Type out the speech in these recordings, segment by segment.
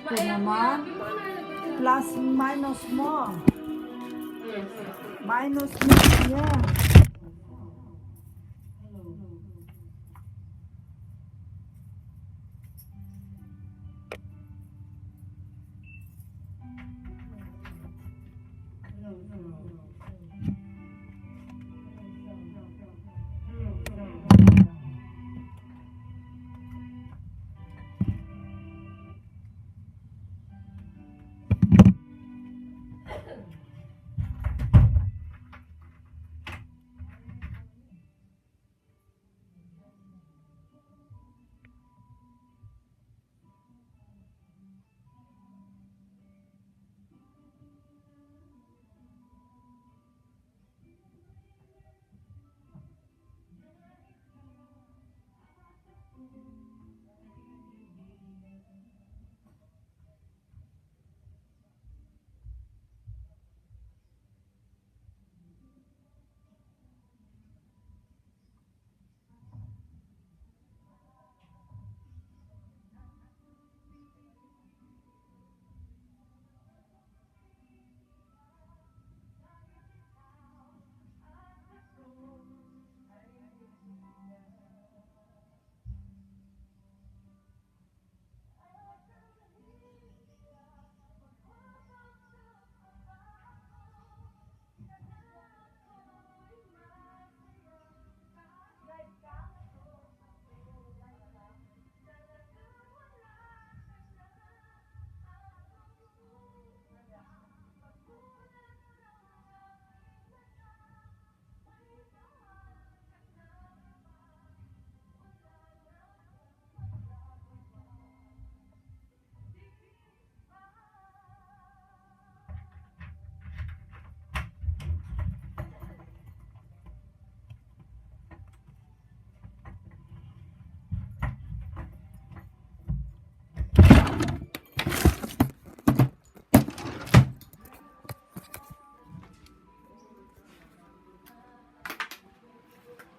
ko naman. Plus minus mo. Minus mo niya.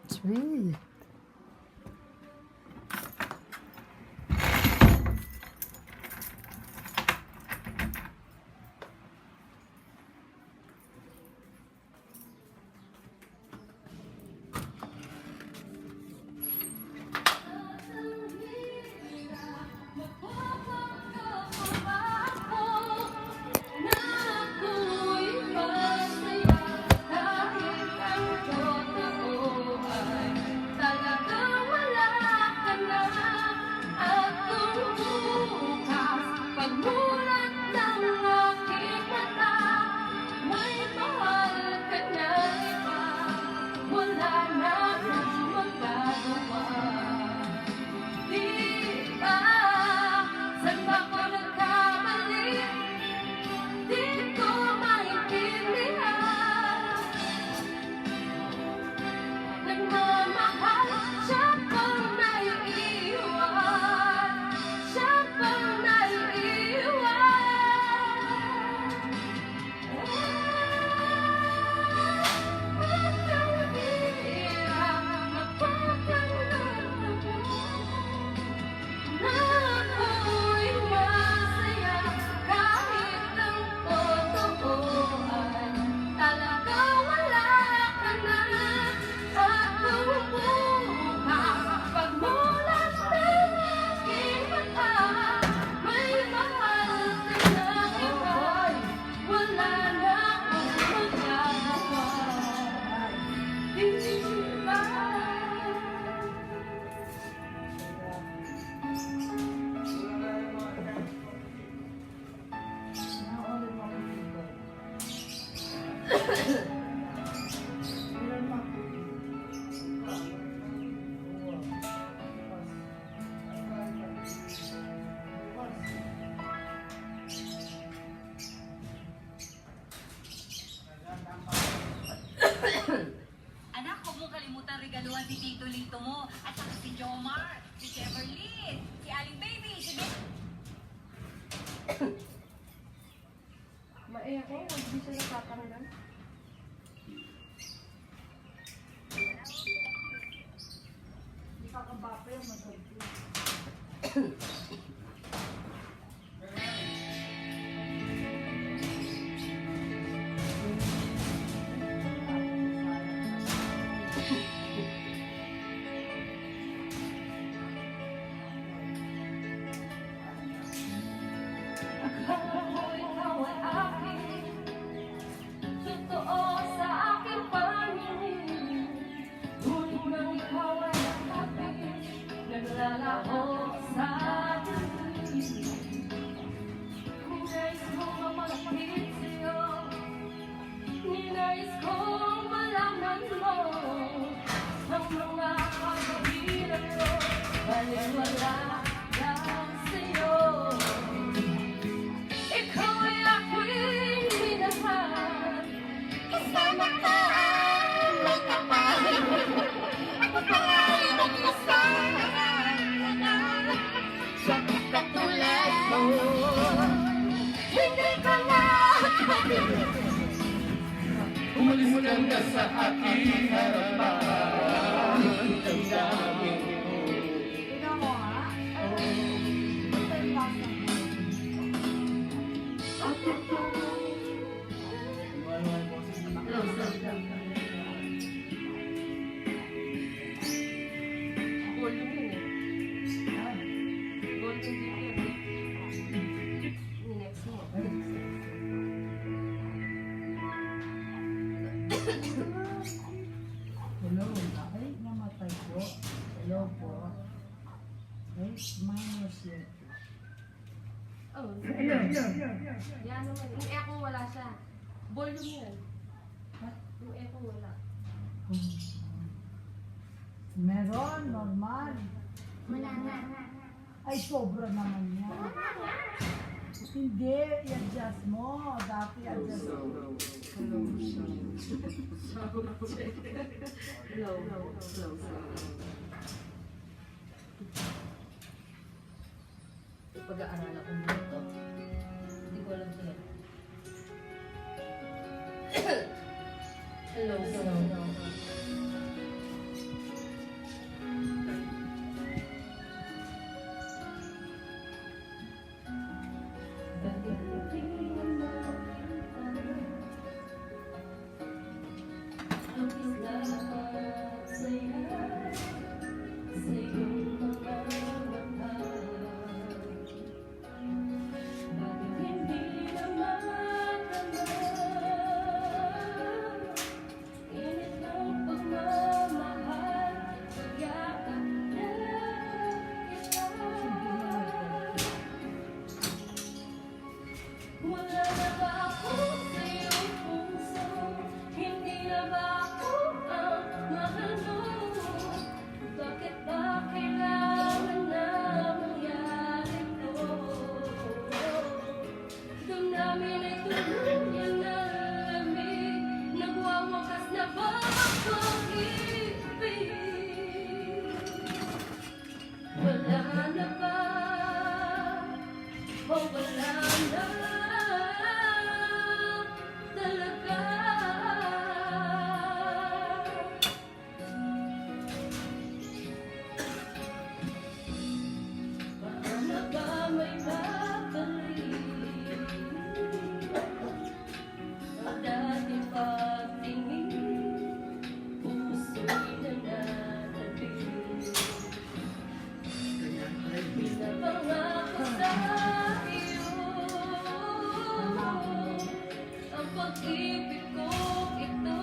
Sweet. Anak, huwag mong kalimutan regaluhan si Tito Lito mo at saka si Jomar, si Cheverly, si Aling Baby, si Maaya ko, hindi siya nakatanggal. Hindi ka kabapa yung masarap. Umulan ka sa aking harapan. Damdamin ko. Tingnan mo ha. Basta yung lasa mo. Golden yun eh. Golden din yun eh. Next mo. Hello. Ay, namatay po. Hello po. Ay, minus yun. Oh, yan naman. Yung echo wala siya. Volume yan. Yung echo wala. Meron, normal. Ay, sobra naman yan. Hindi, i-adjust mo. Dati adjust mo. Low. Pag-aaralan ko muna ito. Hindi ko alam sila. Hello. Wala na ba ako sa iyong puso? Hindi na ba ako ang mahal mo? Bakit ba kailangan na mangyari to? Damdamin ay tuluyan na lamig. Nagwawakas na ba ang pag-ibig? Wala na ba? O wala na talaga? Paano ba may babalik ang dating pagtingin? Puso'y nananabig. Pinapangako sa iyo ang pag-ibig ko ito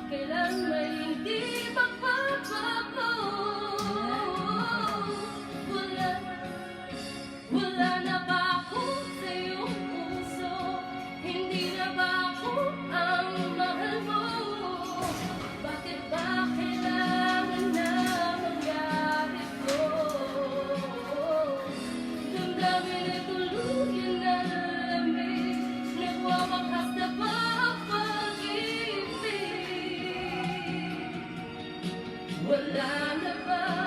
kailanman hindi magbabago. Wala na ba ako sa iyong puso? Hindi na ba ako ang mahal mo? Bakit ba kailangan na mangyari ko? Damdamin ay tuluyan na lamig. Nagwawakas na ba ang pag-ibig? Wala na ba?